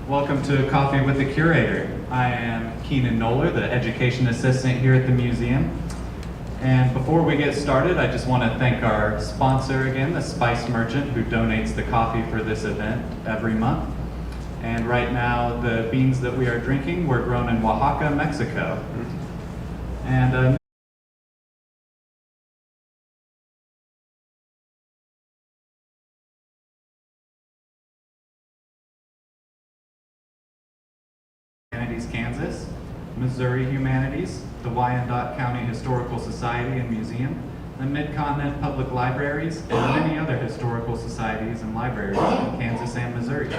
Welcome to Coffee with the Curator. I am Keenan Noller, the Education Assistant here at the museum. And before we get started, I just want to thank our sponsor again, the Spice Merchant, who donates the coffee for this event every month. And right now, the beans that we are drinking were grown in Oaxaca, Mexico. And Kansas, Missouri Humanities, the Wyandotte County Historical Society and Museum, the Mid-Continent Public Libraries, and many other historical societies and libraries in Kansas and Missouri.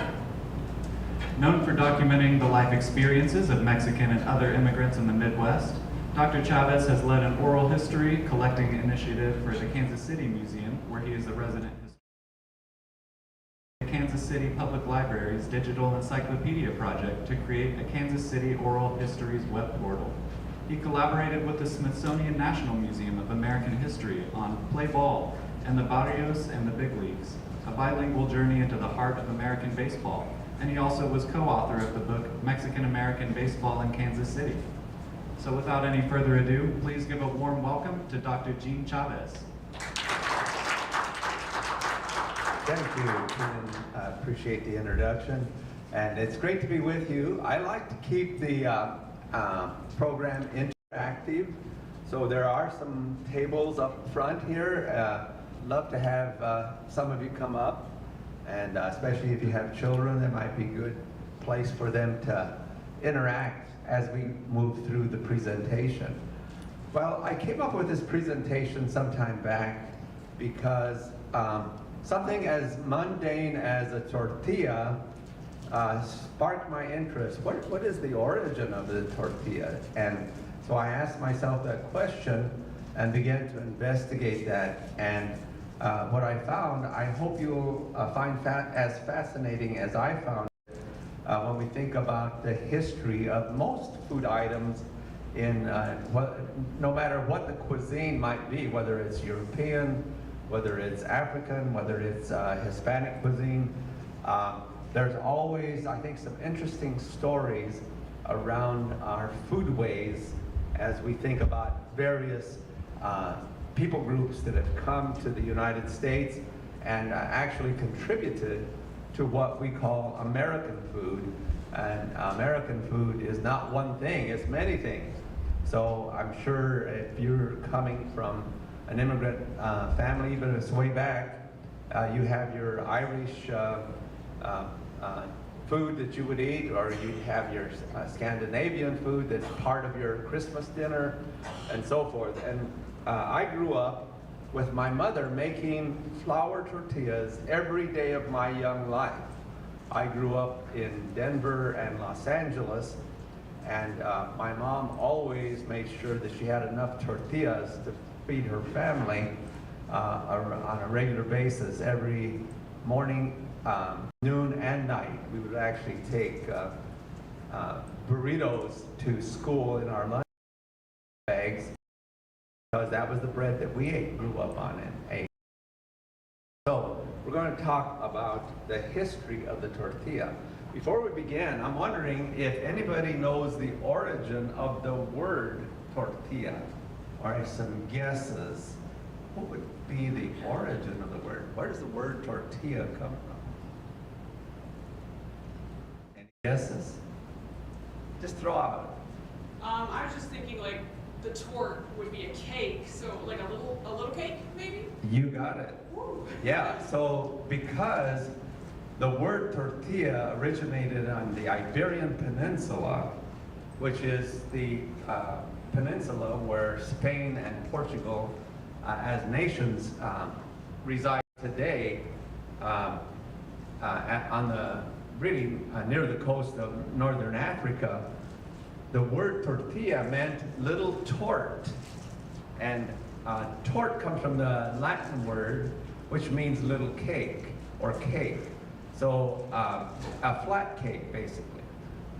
Known for documenting the life experiences of Mexican and other immigrants in the Midwest, Dr. Chávez has led an oral history collecting initiative for the Kansas City Museum, where he is a resident historian. Kansas City Public Library's digital encyclopedia project to create a Kansas City Oral Histories web portal. He collaborated with the Smithsonian National Museum of American History on Play Ball and the Barrios and the Big Leagues, a bilingual journey into the heart of American baseball. And he also was co-author of the book Mexican-American Baseball in Kansas City. So without any further ado, please give a warm welcome to Dr. Gene Chávez. Thank you, Keenan. I appreciate the introduction. And it's great to be with you. I like to keep the program interactive. So there are some tables up front here. Love to have some of you come up. And especially if you have children, that might be a good place for them to interact as we move through the presentation. Well, I came up with this presentation some time back because something as mundane as a tortilla sparked my interest. What is the origin of the tortilla? And so I asked myself that question and began to investigate that. And what I found, I hope you'll find as fascinating as I found it when we think about the history of most food items in, no matter what the cuisine might be, whether it's European, whether it's African, whether it's Hispanic cuisine. There's always, I think, some interesting stories around our foodways as we think about various people groups that have come to the United States and actually contributed to what we call American food. And American food is not one thing, it's many things. So I'm sure if you're coming from an immigrant family, even if it's way back, you have your Irish food that you would eat, or you have your Scandinavian food that's part of your Christmas dinner, and so forth. And I grew up with my mother making flour tortillas every day of my young life. I grew up in Denver and Los Angeles, and my mom always made sure that she had enough tortillas to feed her family on a regular basis. Every morning, noon, and night, we would actually take burritos to school in our lunch bags, because that was the bread that we grew up on and ate. So we're going to talk about the history of the tortilla. Before we begin, I'm wondering if anybody knows the origin of the word tortilla. All right, some guesses. What would be the origin of the word? Where does the word tortilla come from? Any guesses? Just throw out. I was just thinking like the tort would be a cake, so like a little cake maybe? You got it. Woo. Yeah, so because the word tortilla originated on the Iberian Peninsula, which is the peninsula where Spain and Portugal as nations reside today, on the really near the coast of northern Africa. The word tortilla meant little tort, and tort comes from the Latin word which means little cake or cake. So a flat cake basically.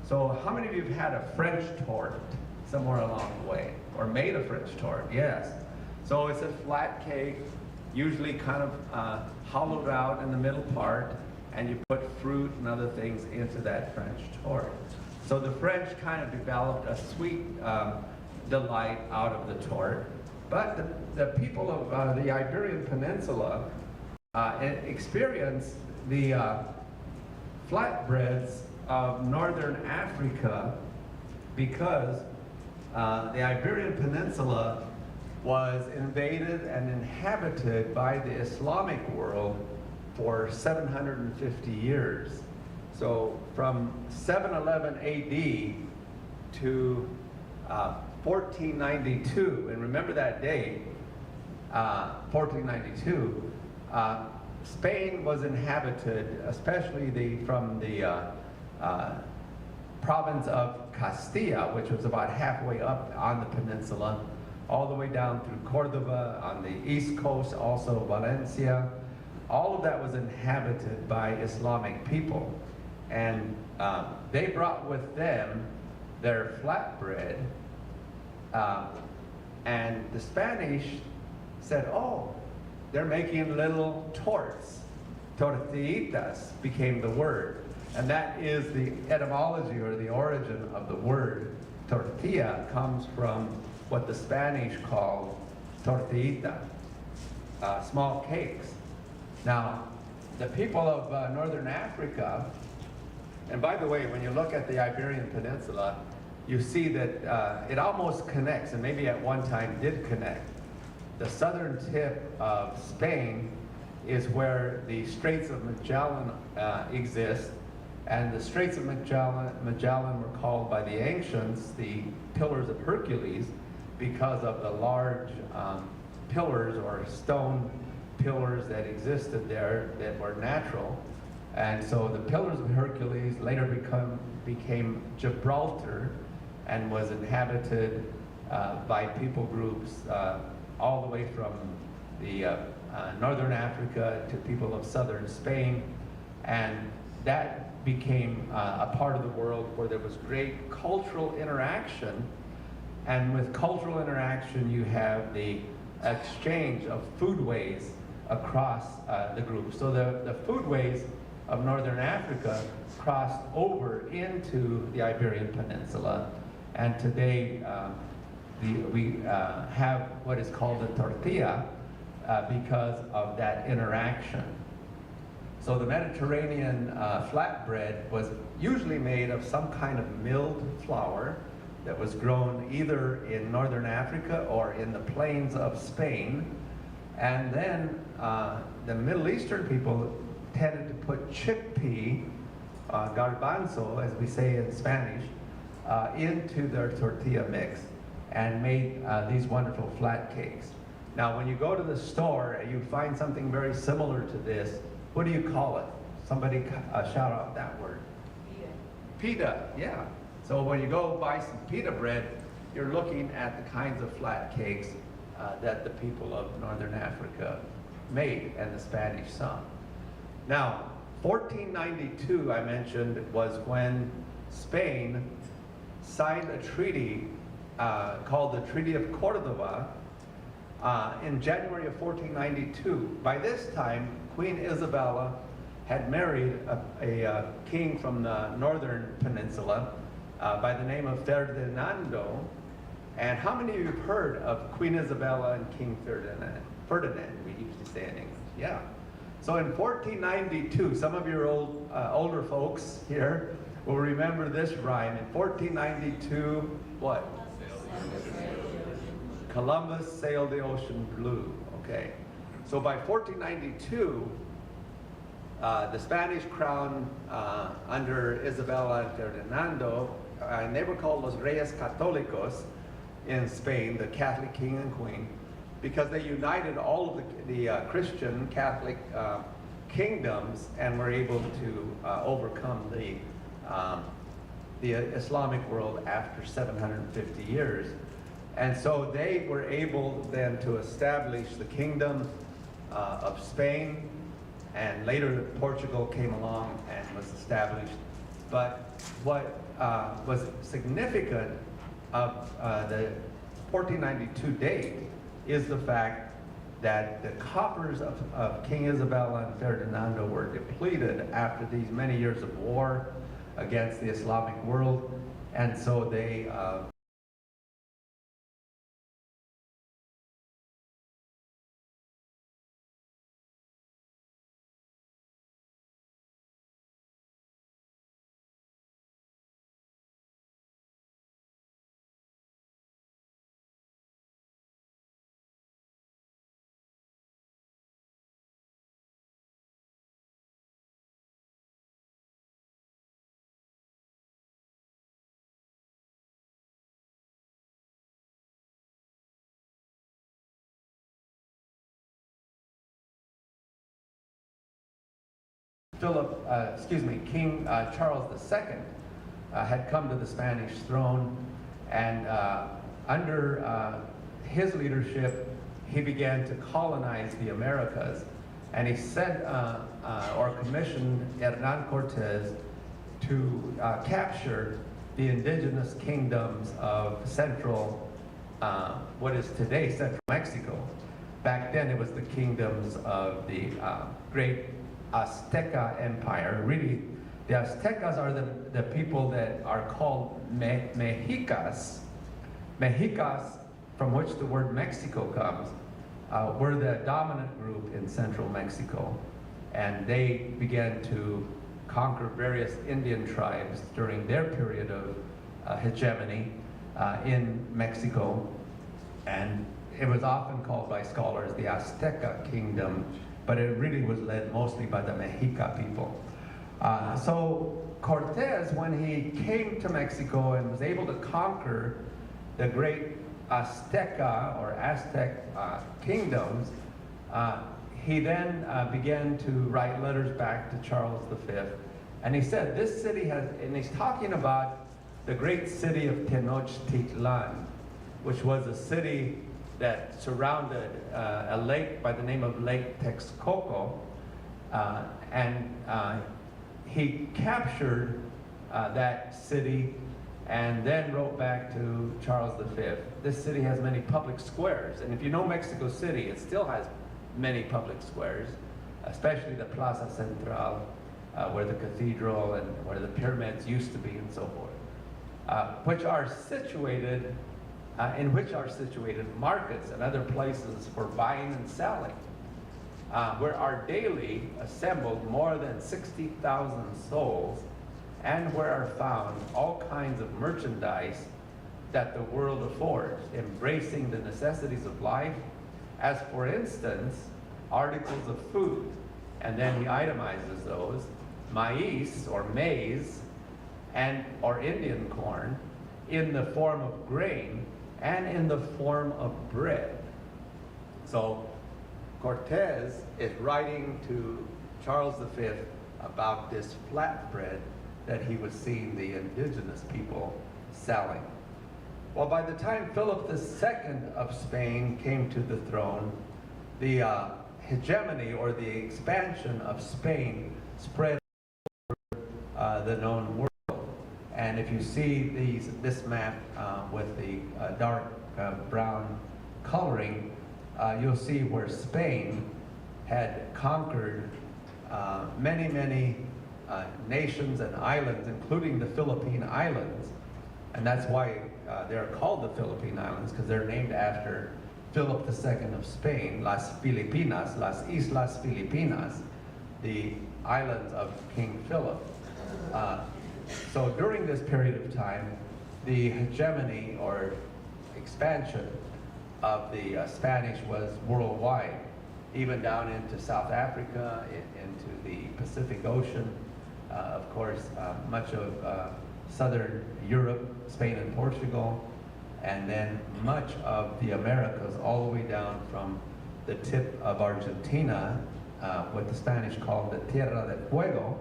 So how many of you have had a French tort somewhere along the way, or made a French tort? Yes. So it's a flat cake, usually kind of hollowed out in the middle part, and you put fruit and other things into that French tort. So the French kind of developed a sweet delight out of the tort, but the people of the Iberian Peninsula experienced the flatbreads of northern Africa because the Iberian Peninsula was invaded and inhabited by the Islamic world for 750 years. So from 711 AD to 1492, and remember that date, 1492, Spain was inhabited, especially from the province of Castilla, which was about halfway up on the peninsula, all the way down through Cordoba on the east coast, also Valencia. All of that was inhabited by Islamic people. And they brought with them their flatbread, and the Spanish said, oh, they're making little torts. Tortillas became the word. And that is the etymology or the origin of the word. Tortilla comes from what the Spanish called tortillita, small cakes. Now, the people of Northern Africa, and by the way, when you look at the Iberian Peninsula, you see that it almost connects, and maybe at one time did connect. The southern tip of Spain is where the Straits of Magellan exist, and the Straits of Magellan were called by the ancients the Pillars of Hercules because of the large pillars or stone pillars that existed there that were natural. And so the Pillars of Hercules later became Gibraltar and was inhabited by people groups all the way from the northern Africa to people of southern Spain. And that became a part of the world where there was great cultural interaction. And with cultural interaction, you have the exchange of foodways across the group. So the foodways of northern Africa crossed over into the Iberian Peninsula. And today, we have what is called the tortilla because of that interaction. So the Mediterranean flatbread was usually made of some kind of milled flour that was grown either in northern Africa or in the plains of Spain. And then the Middle Eastern people tended to put chickpea, garbanzo, as we say in Spanish, into their tortilla mix and made these wonderful flat cakes. Now, when you go to the store, you find something very similar to this. What do you call it? Somebody shout out that word. Pita, yeah. So when you go buy some pita bread, you're looking at the kinds of flat cakes that the people of northern Africa made and the Spanish some. Now, 1492, I mentioned, was when Spain signed a treaty called the Treaty of Cordoba in January of 1492. By this time, Queen Isabella had married a king from the northern peninsula by the name of Ferdinando. And how many of you have heard of Queen Isabella and King Ferdinand? Ferdinand, we used to say in English, yeah. So in 1492, some of your older folks here will remember this rhyme. In 1492, what? Columbus sailed the ocean blue, okay. So by 1492, the Spanish crown under Isabella and Ferdinando, and they were called Los Reyes Católicos in Spain, the Catholic king and queen, because they united all of the Christian Catholic kingdoms and were able to overcome the Islamic world after 750 years. And so they were able then to establish the kingdom of Spain, and later Portugal came along and was established. But what was significant of the 1492 date is the fact that the coffers of King Isabella and Ferdinando were depleted after these many years of war against the Islamic world, and so they King Charles II had come to the Spanish throne, and under his leadership, he began to colonize the Americas, and he sent or commissioned Hernan Cortez to capture the indigenous kingdoms of central, what is today Central Mexico. Back then it was the kingdoms of the great Azteca Empire. Really, the Aztecas are the people that are called Mexicas. Mexicas, from which the word Mexico comes, were the dominant group in central Mexico. And they began to conquer various Indian tribes during their period of hegemony in Mexico. And it was often called by scholars the Azteca Kingdom, but it really was led mostly by the Mexica people. So Cortez, when he came to Mexico and was able to conquer the great Azteca or Aztec kingdoms, he then began to write letters back to Charles V. And he said, this city has, and he's talking about the great city of Tenochtitlan, which was a city that surrounded a lake by the name of Lake Texcoco, and he captured that city and then wrote back to Charles V. This city has many public squares, and if you know Mexico City, it still has many public squares, especially the Plaza Central, where the cathedral and where the pyramids used to be and so forth, which are situated markets and other places for buying and selling, where are daily assembled more than 60,000 souls, and where are found all kinds of merchandise that the world affords, embracing the necessities of life, as for instance, articles of food. And then he itemizes those: maize or maize, and or Indian corn, in the form of grain and in the form of bread. So Cortez is writing to Charles V about this flatbread that he was seeing the indigenous people selling. Well, by the time Philip II of Spain came to the throne, the hegemony or the expansion of Spain spread over the known world. And if you see this map with the dark brown coloring, you'll see where Spain had conquered many nations and islands, including the Philippine Islands. And that's why they're called the Philippine Islands, because they're named after Philip II of Spain, Las Filipinas, Las Islas Filipinas, the islands of King Philip. So during this period of time, the hegemony or expansion of the Spanish was worldwide, even down into South Africa, into the Pacific Ocean, of course, much of southern Europe, Spain and Portugal, and then much of the Americas, all the way down from the tip of Argentina, what the Spanish called the Tierra del Fuego,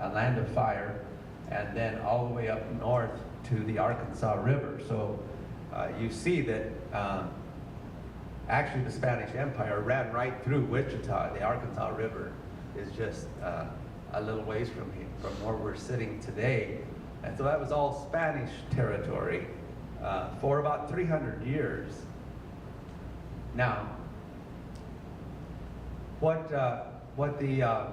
a land of fire, and then all the way up north to the Arkansas River. So you see that actually the Spanish Empire ran right through Wichita. The Arkansas River is just a little ways from here, from where we're sitting today. And so that was all Spanish territory for about 300 years. Now, what the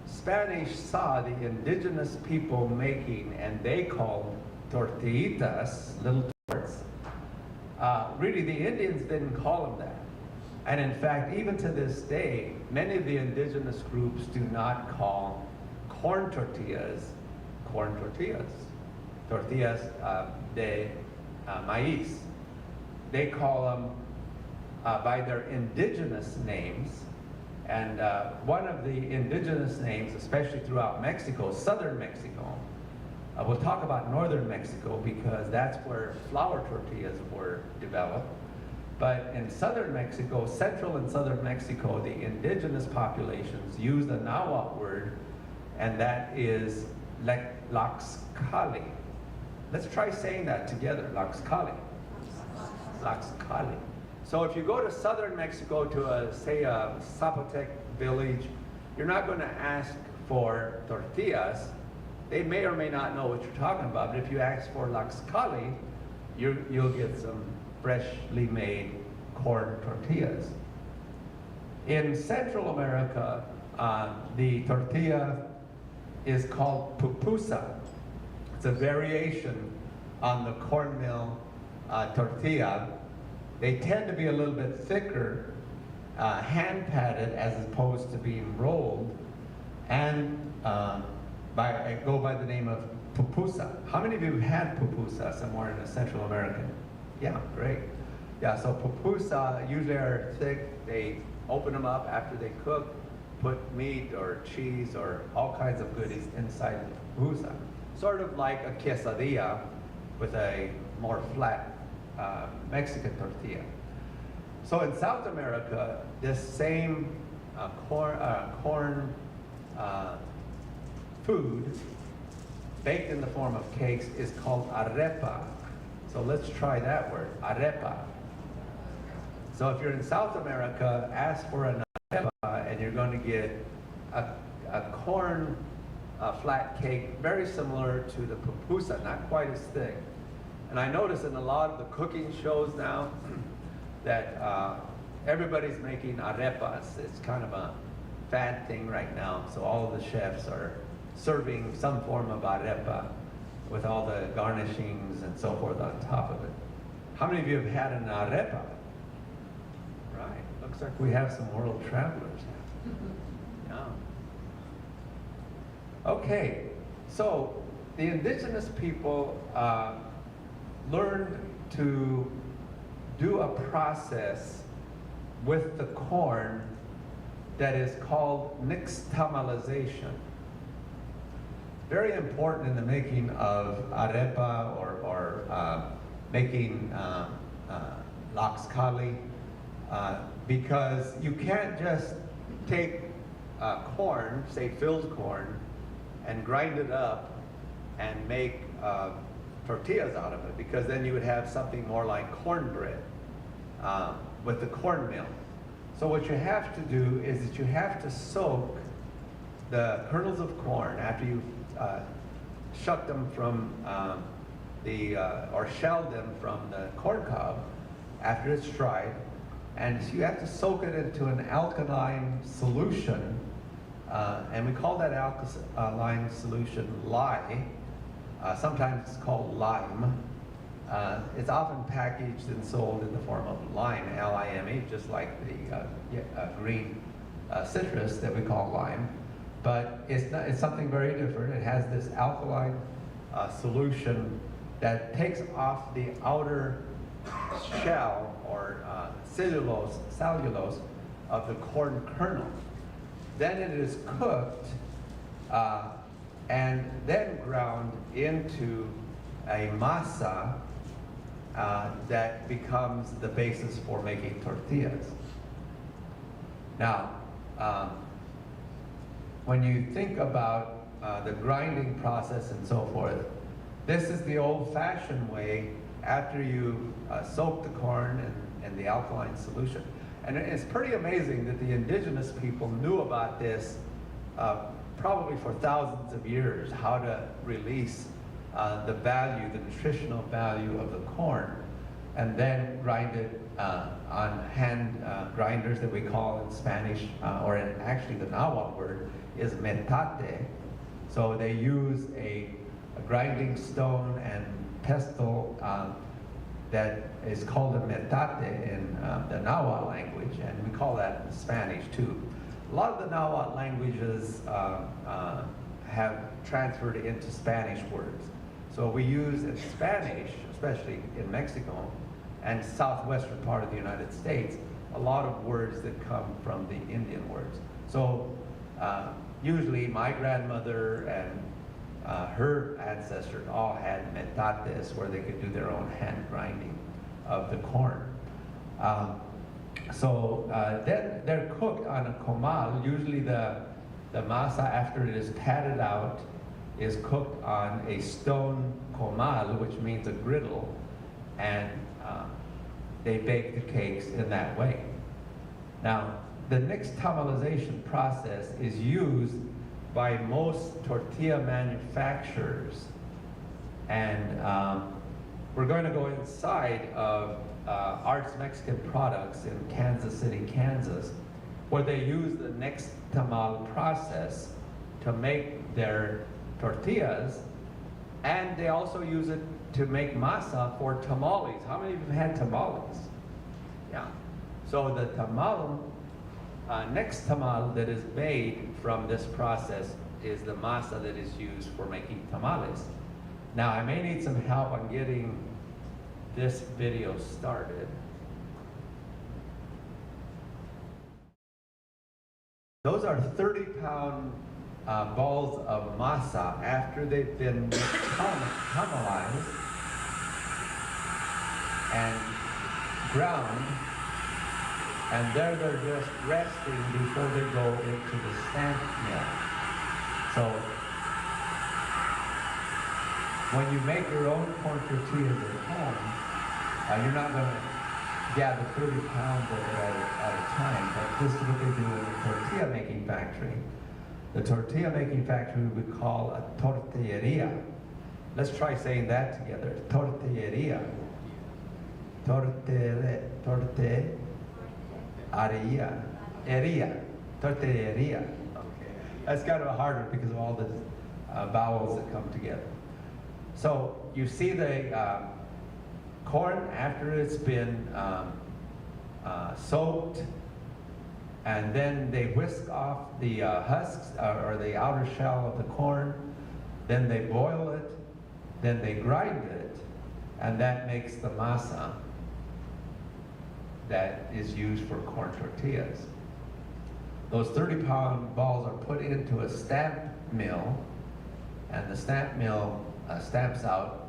Spanish saw the indigenous people making, and they called tortillas, little torts. Really, the Indians didn't call them that. And in fact, even to this day, many of the indigenous groups do not call corn tortillas tortillas de maíz. They call them by their indigenous names. And one of the indigenous names, especially throughout Mexico, southern Mexico, we'll talk about northern Mexico because that's where flour tortillas were developed. But in southern Mexico, central and southern Mexico, the indigenous populations use the Nahuatl word, and that is laxcali. Let's try saying that together, laxcali. Laxcali. So if you go to southern Mexico to say a Zapotec village, you're not going to ask for tortillas. They may or may not know what you're talking about, but if you ask for laxcali, you'll get some freshly made corn tortillas. In Central America, the tortilla is called pupusa. It's a variation on the cornmeal tortilla. They tend to be a little bit thicker, hand patted as opposed to being rolled, and go by the name of pupusa. How many of you have had pupusa somewhere in the Central American? Yeah, great. Yeah, so pupusa usually are thick. They open them up after they cook, put meat or cheese or all kinds of goodies inside the pupusa. Sort of like a quesadilla with a more flat Mexican tortilla. So in South America, this same corn food baked in the form of cakes is called arepa. So let's try that word, arepa. So if you're in South America, ask for an arepa and you're going to get a corn flat cake very similar to the pupusa, not quite as thick. And I notice in a lot of the cooking shows now that everybody's making arepas. It's kind of a fad thing right now. So all of the chefs are serving some form of arepa with all the garnishings and so forth on top of it. How many of you have had an arepa? Right, looks like we have some world travelers. Yeah. Okay, so the indigenous people learned to do a process with the corn that is called nixtamalization. Very important in the making of arepa or making laxcali, because you can't just take corn, say filled corn, and grind it up and make tortillas out of it, because then you would have something more like cornbread with the cornmeal. So what you have to do is that you have to soak the kernels of corn after you've shucked them from or shelled them from the corn cob after it's dried, and so you have to soak it into an alkaline solution, and we call that alkaline solution lye. Sometimes it's called lime. It's often packaged and sold in the form of lime, L-I-M-E, just like the green citrus that we call lime. But it's something very different. It has this alkaline solution that takes off the outer shell or cellulose of the corn kernel. Then it is cooked and then ground into a masa that becomes the basis for making tortillas. Now, when you think about the grinding process and so forth, this is the old-fashioned way after you soak the corn and the alkaline solution. And it's pretty amazing that the indigenous people knew about this probably for thousands of years, how to release the value, the nutritional value of the corn. and then grind it on hand grinders that we call in Spanish, or actually the Nahuatl word is metate. So they use a grinding stone and pestle that is called a metate in the Nahuatl language, and we call that in Spanish too. A lot of the Nahuatl languages have transferred into Spanish words. So we use in Spanish, especially in Mexico and southwestern part of the United States, a lot of words that come from the Indian words. So usually my grandmother and her ancestors all had metates where they could do their own hand grinding of the corn. Then they're cooked on a comal. Usually the masa, after it is patted out, is cooked on a stone comal, which means a griddle, and they bake the cakes in that way. Now, the nixtamalization process is used by most tortilla manufacturers, and we're going to go inside of Arts Mexican Products in Kansas City, Kansas, where they use the nixtamal process to make their tortillas, and they also use it to make masa for tamales. How many of you have had tamales? Yeah. So the nixtamal that is made from this process is the masa that is used for making tamales. Now, I may need some help on getting this video started. Those are 30-pound balls of masa after they've been caramelized and ground, and there they're just resting before they go into the stamp mill. So when you make your own corn tortillas at home, you're not going to gather 30 pounds of it at a time, but this is what they do in the tortilla making factory. The tortilla making factory we call a tortilleria. Let's try saying that together. Tortilleria. Tortilleria. Tortilleria. Okay. That's kind of harder because of all the vowels that come together. So you see the corn after it's been soaked, and then they whisk off the husks or the outer shell of the corn, then they boil it, then they grind it, and that makes the masa that is used for corn tortillas. Those 30-pound balls are put into a stamp mill, and the stamp mill stamps out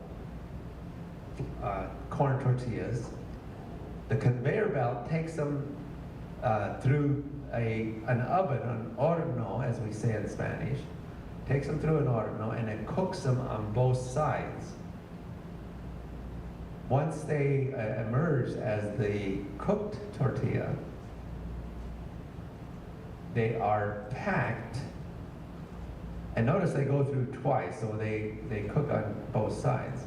corn tortillas. The conveyor belt takes them through an oven, an horno, as we say in Spanish, takes them through an horno, and it cooks them on both sides. Once they emerge as the cooked tortilla, they are packed, and notice they go through twice, so they cook on both sides.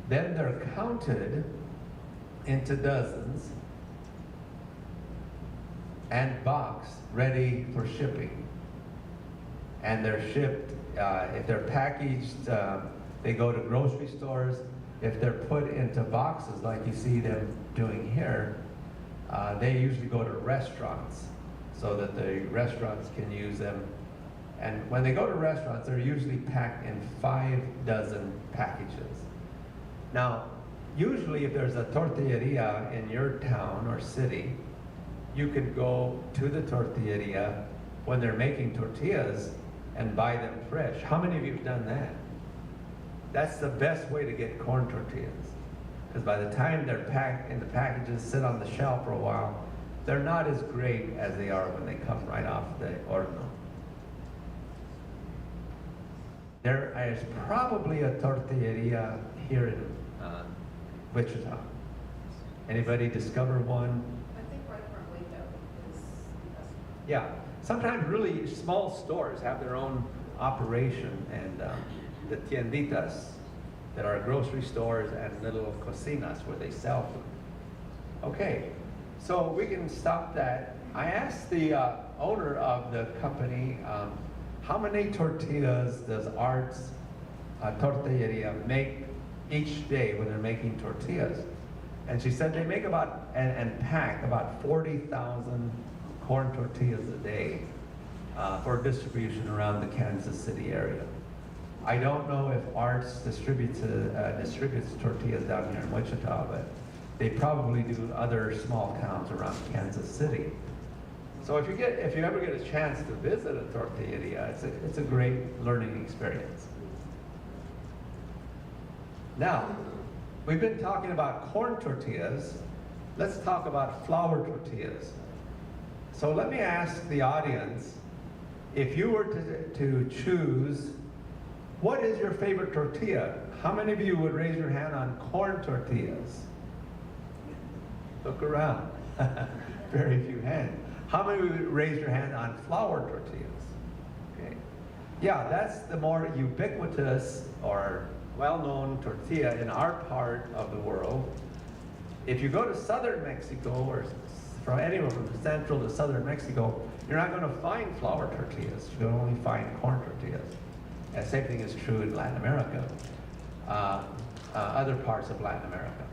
Then they're counted into dozens and boxed, ready for shipping. And they're shipped, if they're packaged, they go to grocery stores. If they're put into boxes like you see them doing here, they usually go to restaurants so that the restaurants can use them. And when they go to restaurants, they're usually packed in 5 dozen packages. Now, usually if there's a tortilleria in your town or city, you could go to the tortilleria when they're making tortillas and buy them fresh. How many of you have done that? That's the best way to get corn tortillas. Because by the time they're packed in the packages, sit on the shelf for a while, they're not as great as they are when they come right off the horno. There is probably a tortilleria here in Wichita. Anybody discover one? I think right from Wyandotte is. Yeah, sometimes really small stores have their own operation, and the tienditas There are grocery stores and little cocinas where they sell food. Okay, so we can stop that. I asked the owner of the company, how many tortillas does Art's Tortilleria make each day when they're making tortillas? And she said they make about, and pack about 40,000 corn tortillas a day for distribution around the Kansas City area. I don't know if Arts distributes tortillas down here in Wichita, but they probably do other small towns around Kansas City. So if you ever get a chance to visit a tortilleria, it's a great learning experience. Now, we've been talking about corn tortillas. Let's talk about flour tortillas. So let me ask the audience, if you were to choose, what is your favorite tortilla? How many of you would raise your hand on corn tortillas? Look around. Very few hands. How many would raise your hand on flour tortillas? Okay. Yeah, that's the more ubiquitous or well-known tortilla in our part of the world. If you go to southern Mexico, or from anywhere from central to southern Mexico, you're not going to find flour tortillas. You'll only find corn tortillas. And the same thing is true in Latin America, other parts of Latin America.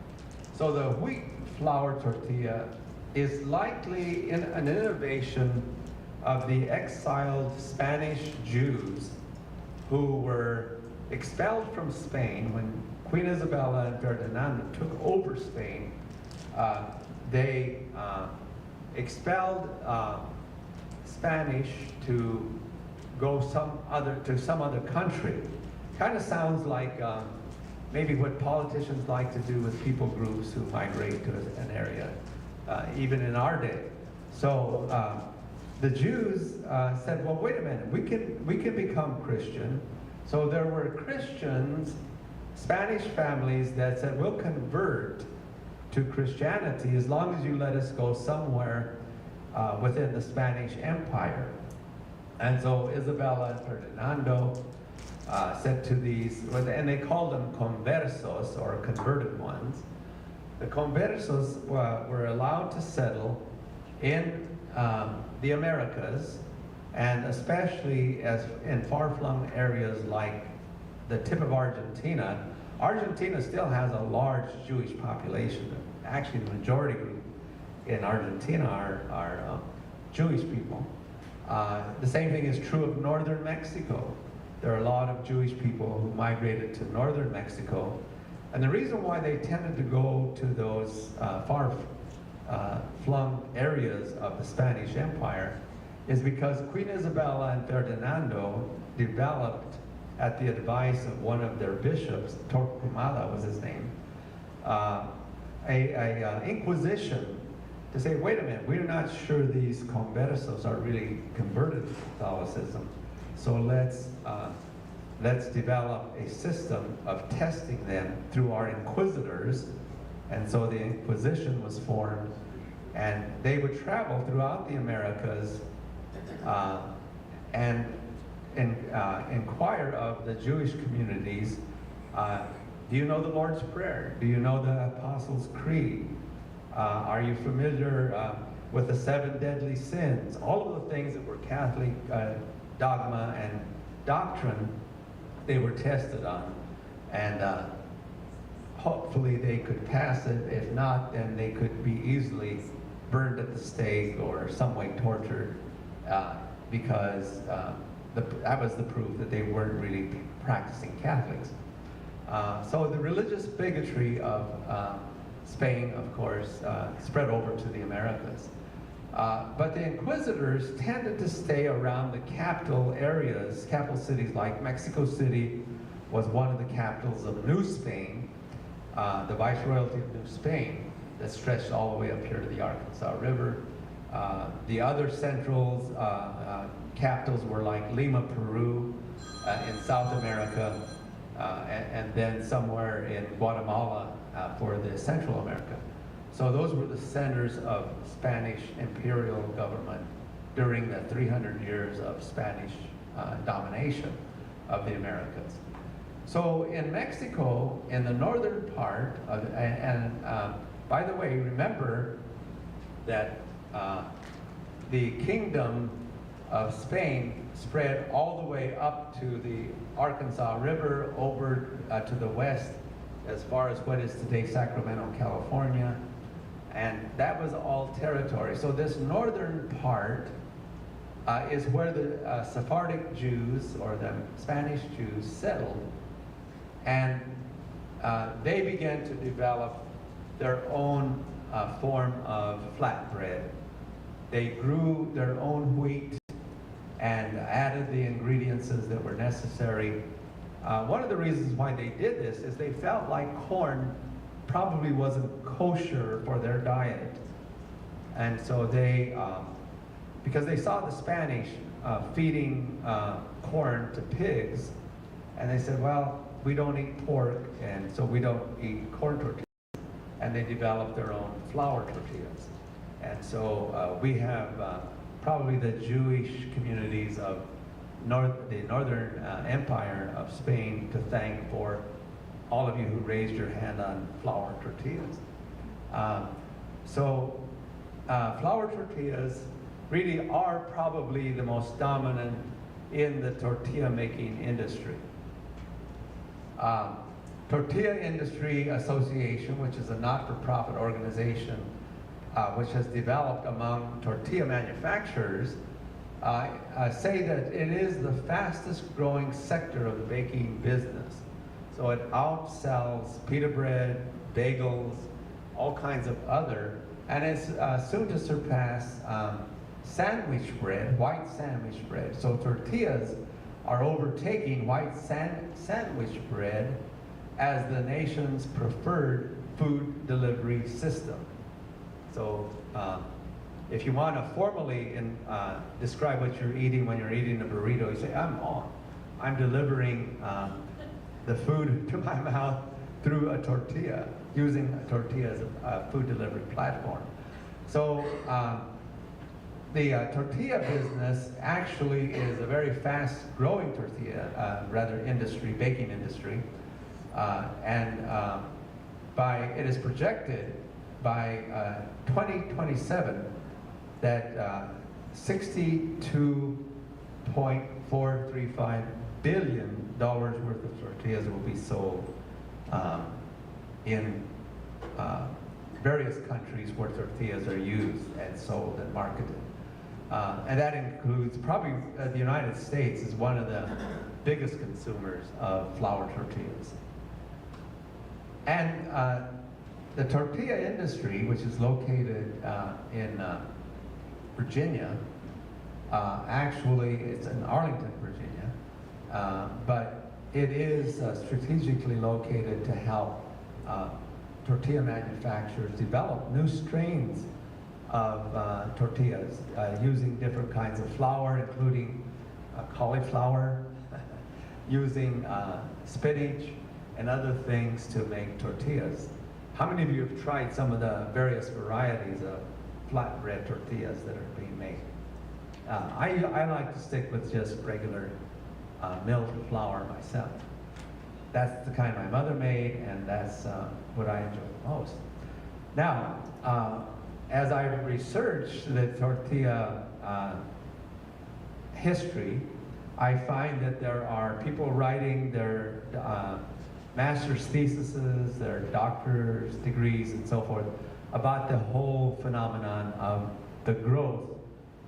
So the wheat flour tortilla is likely an innovation of the exiled Spanish Jews who were expelled from Spain when Queen Isabella and Ferdinand took over Spain. They expelled Spanish to go to some other country. Kind of sounds like maybe what politicians like to do with people groups who migrate to an area, even in our day. So the Jews said, well, wait a minute, we can become Christian. So there were Christians, Spanish families that said, we'll convert to Christianity as long as you let us go somewhere within the Spanish Empire. And so Isabella and Ferdinando said to these, and they called them conversos, or converted ones. The conversos were allowed to settle in the Americas, and especially in far-flung areas like the tip of Argentina. Argentina still has a large Jewish population. Actually, the majority group in Argentina are Jewish people. The same thing is true of northern Mexico. There are a lot of Jewish people who migrated to northern Mexico. And the reason why they tended to go to those far-flung areas of the Spanish Empire is because Queen Isabella and Ferdinando developed, at the advice of one of their bishops, Torquemada was his name, a inquisition to say, wait a minute, we're not sure these conversos are really converted to Catholicism, so let's develop a system of testing them through our inquisitors. And so the Inquisition was formed, and they would travel throughout the Americas and inquire of the Jewish communities, do you know the Lord's Prayer? Do you know the Apostles' Creed? Are you familiar with the 7 deadly sins? All of the things that were Catholic dogma and doctrine, they were tested on. And hopefully they could pass it. If not, then they could be easily burned at the stake or some way tortured, because that was the proof that they weren't really practicing Catholics. So the religious bigotry of Spain, of course, spread over to the Americas. But the inquisitors tended to stay around the capital areas, capital cities like Mexico City was one of the capitals of New Spain, the Viceroyalty of New Spain, that stretched all the way up here to the Arkansas River. The other central capitals were like Lima, Peru, in South America, and then somewhere in Guatemala for the Central America. So those were the centers of Spanish imperial government during the 300 years of Spanish domination of the Americas. So in Mexico, in the northern part of, by the way, remember that the kingdom of Spain spread all the way up to the Arkansas River, over to the west, as far as what is today Sacramento, California, and that was all territory. So this northern part is where the Sephardic Jews, or the Spanish Jews, settled, and they began to develop their own form of flatbread. They grew their own wheat and added the ingredients that were necessary. One of the reasons why they did this is they felt like corn probably wasn't kosher for their diet. And so they, because they saw the Spanish feeding corn to pigs, and they said, well, we don't eat pork, and so we don't eat corn tortillas. And they developed their own flour tortillas. And so we have probably the Jewish communities of the Northern Empire of Spain to thank for all of you who raised your hand on flour tortillas. Flour tortillas really are probably the most dominant in the tortilla making industry. Tortilla Industry Association, which is a not-for-profit organization which has developed among tortilla manufacturers, say that it is the fastest growing sector of the baking business. So it outsells pita bread, bagels, all kinds of other, and it's soon to surpass sandwich bread, white sandwich bread. So tortillas are overtaking white sandwich bread as the nation's preferred food delivery system. So if you want to formally describe what you're eating when you're eating a burrito, you say, I'm delivering the food to my mouth through a tortilla, using a tortilla as a food delivery platform. So the tortilla business actually is a very fast growing tortilla, industry, baking industry. It is projected by 2027 that $62.435 billion worth of tortillas will be sold in various countries where tortillas are used and sold and marketed. And that includes probably the United States is one of the biggest consumers of flour tortillas. And the tortilla industry, which is located in Virginia, actually it's in Arlington, Virginia, but it is strategically located to help tortilla manufacturers develop new strains of tortillas using different kinds of flour, including cauliflower, using spinach, and other things to make tortillas. How many of you have tried some of the various varieties of flatbread tortillas that are being made? I like to stick with just regular milled flour myself. That's the kind my mother made, and that's what I enjoy the most. Now, as I researched the tortilla history, I find that there are people writing their master's theses, their doctor's degrees, and so forth, about the whole phenomenon of the growth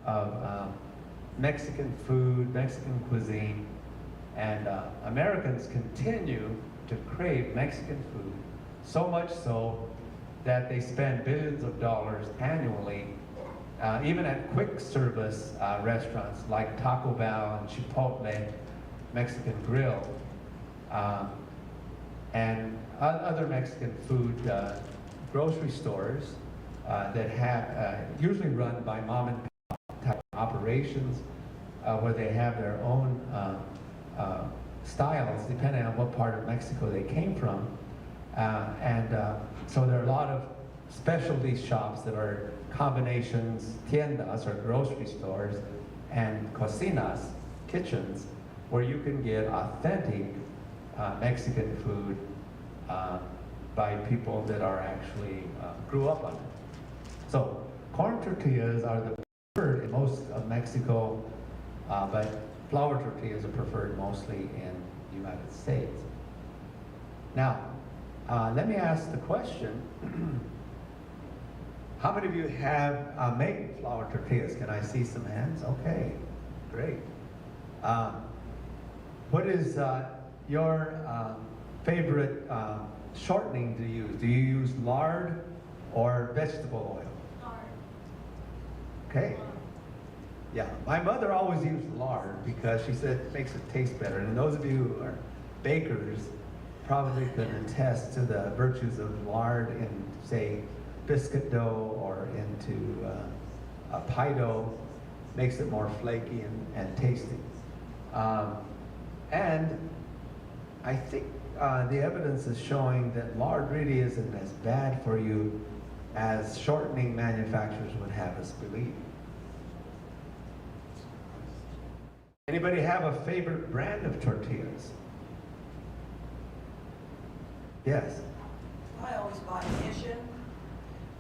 of Mexican food, Mexican cuisine, and Americans continue to crave Mexican food, so much so that they spend billions of dollars annually, even at quick service restaurants like Taco Bell and Chipotle, Mexican Grill, and other Mexican food grocery stores that have, usually run by mom and pop type operations, where they have their own styles depending on what part of Mexico they came from. So there are a lot of specialty shops that are combinations, tiendas or grocery stores, and cocinas, kitchens, where you can get authentic Mexican food by people that are actually grew up on it. So corn tortillas are the preferred in most of Mexico, but flour tortillas are preferred mostly in the United States. Now, let me ask the question, how many of you have made flour tortillas? Can I see some hands? Okay, great. What is your favorite shortening to use? Do you use lard or vegetable oil? Lard. Okay. Yeah, my mother always used lard because she said it makes it taste better. And those of you who are bakers probably can attest to the virtues of lard in, say, biscuit dough or into a pie dough. Makes it more flaky and tasty. And I think the evidence is showing that lard really isn't as bad for you as shortening manufacturers would have us believe. Anybody have a favorite brand of tortillas? Yes. I always buy Mission.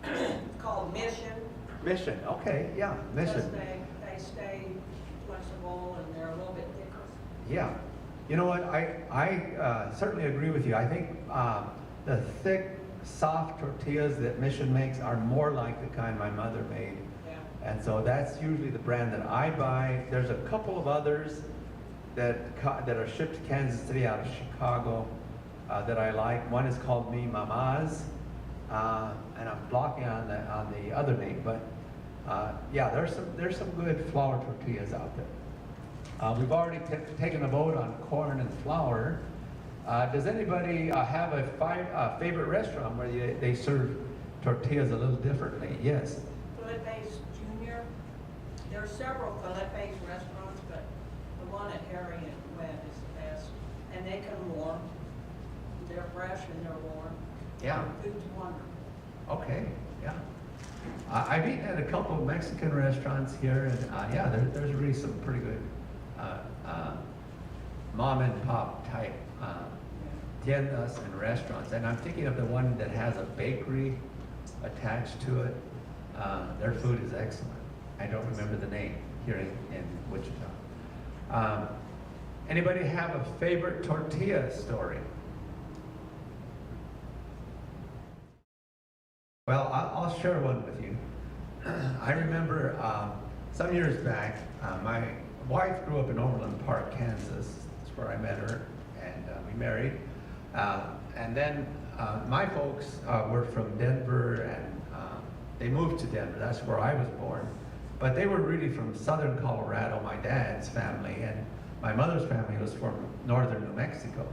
It's called Mission. Mission, okay, yeah, Mission. Because they stay flexible and they're a little bit thicker. Yeah. You know what, I certainly agree with you. I think the thick, soft tortillas that Mission makes are more like the kind my mother made. Yeah. And so that's usually the brand that I buy. There's a couple of others that are shipped to Kansas City out of Chicago that I like. One is called Mi Mama's, and I'm blocking on the other name, but yeah, there's some good flour tortillas out there. We've already taken a vote on corn and flour. Does anybody have a favorite restaurant where they serve tortillas a little differently? Yes. Felipe's Jr. There are several Felipe's restaurants, but the one at Harry and Webb is the best. And they come warm. They're fresh and they're warm. Yeah. The food's wonderful. Okay. Yeah. I've eaten at a couple of Mexican restaurants here, and yeah, there's really some pretty good mom and pop type tiendas and restaurants. And I'm thinking of the one that has a bakery attached to it. Their food is excellent. I don't remember the name here in Wichita. Anybody have a favorite tortilla story? Well, I'll share one with you. I remember some years back, my wife grew up in Overland Park, Kansas. That's where I met her, and we married. And then my folks were from Denver, and they moved to Denver. That's where I was born. But they were really from southern Colorado, my dad's family, and my mother's family was from northern New Mexico.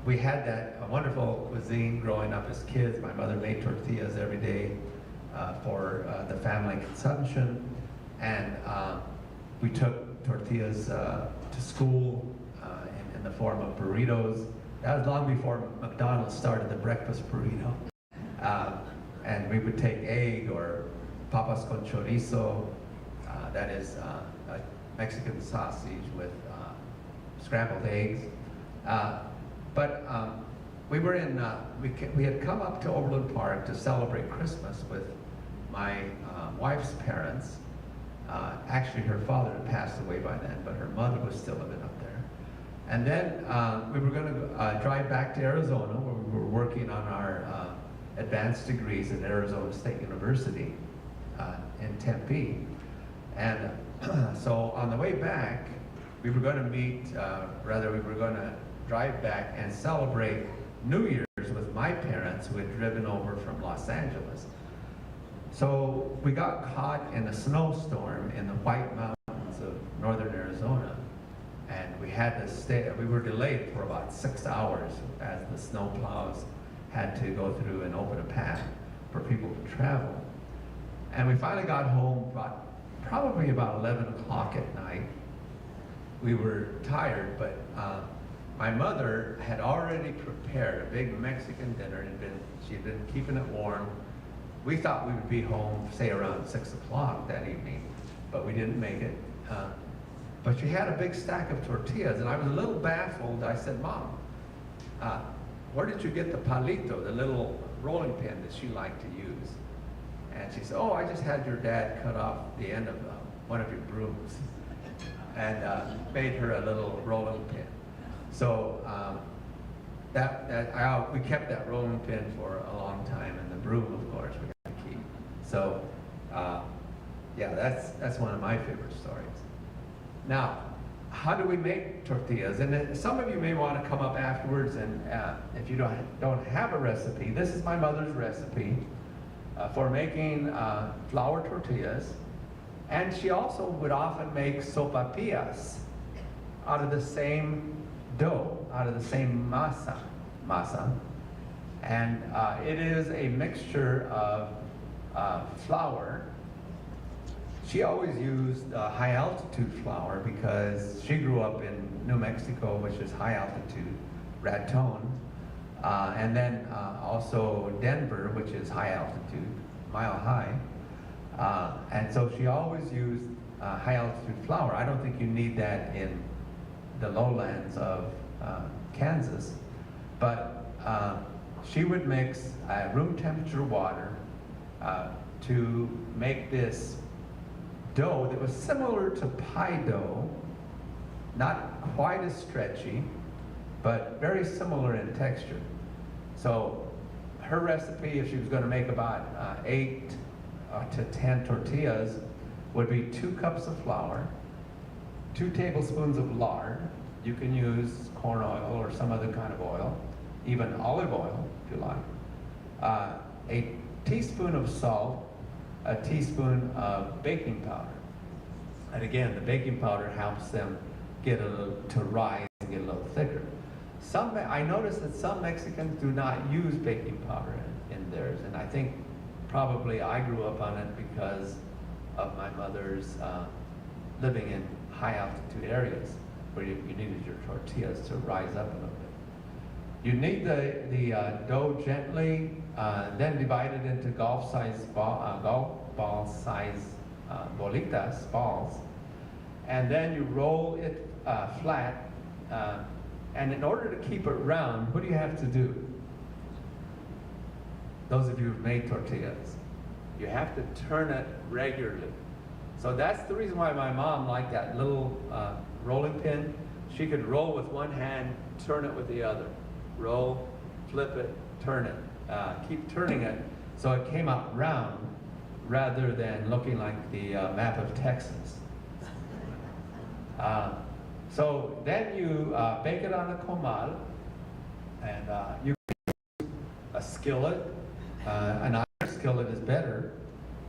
We had that wonderful cuisine growing up as kids. My mother made tortillas every day for the family consumption, and we took tortillas to school in the form of burritos. That was long before McDonald's started the breakfast burrito. And we would take egg or papas con chorizo, that is a Mexican sausage with scrambled eggs. But we were in, we had come up to Overland Park to celebrate Christmas with my wife's parents. Actually, her father had passed away by then, but her mother was still living up there. And then we were going to drive back to Arizona, where we were working on our advanced degrees at Arizona State University in Tempe. And so on the way back, we were going to meet, we were going to drive back and celebrate New Year's with my parents who had driven over from Los Angeles. So we got caught in a snowstorm in the White Mountains of northern Arizona. And we had to stay, we were delayed for about 6 hours as the snow plows had to go through and open a path for people to travel. And we finally got home probably about 11 o'clock at night. We were tired, but my mother had already prepared a big Mexican dinner. She'd been keeping it warm. We thought we would be home, say, around 6 o'clock that evening, but we didn't make it. but she had a big stack of tortillas, and I was a little baffled. I said, Mom, where did you get the palito, the little rolling pin that she liked to use? And she said, oh, I just had your dad cut off the end of one of your brooms and made her a little rolling pin. So we kept that rolling pin for a long time, and the broom, of course, we got to keep. So yeah, that's one of my favorite stories. Now, how do we make tortillas? And then some of you may want to come up afterwards, and if you don't have a recipe, this is my mother's recipe for making flour tortillas. And she also would often make sopapillas out of the same dough, out of the same masa. And it is a mixture of flour. She always used high altitude flour because she grew up in New Mexico, which is high altitude, Raton. And then also Denver, which is high altitude, mile high. And so she always used high altitude flour. I don't think you need that in the lowlands of Kansas, but she would mix room temperature water to make this dough that was similar to pie dough, not quite as stretchy, but very similar in texture. So her recipe, if she was going to make about 8 to 10 tortillas, would be 2 cups of flour, 2 tablespoons of lard. You can use corn oil or some other kind of oil, even olive oil if you like. A teaspoon of salt, a teaspoon of baking powder. And again, the baking powder helps them get to rise and get a little thicker. I noticed that some Mexicans do not use baking powder in theirs, and I think probably I grew up on it because of my mother's living in high altitude areas where you needed your tortillas to rise up a little bit. You knead the dough gently, then divide it into golf ball size bolitas, balls, and then you roll it flat. And in order to keep it round, what do you have to do? Those of you who've made tortillas, you have to turn it regularly. So that's the reason why my mom liked that little rolling pin. She could roll with one hand, turn it with the other. Roll, flip it, turn it. Keep turning it so it came out round rather than looking like the map of Texas. So then you bake it on a comal, and you can use a skillet. An iron skillet is better,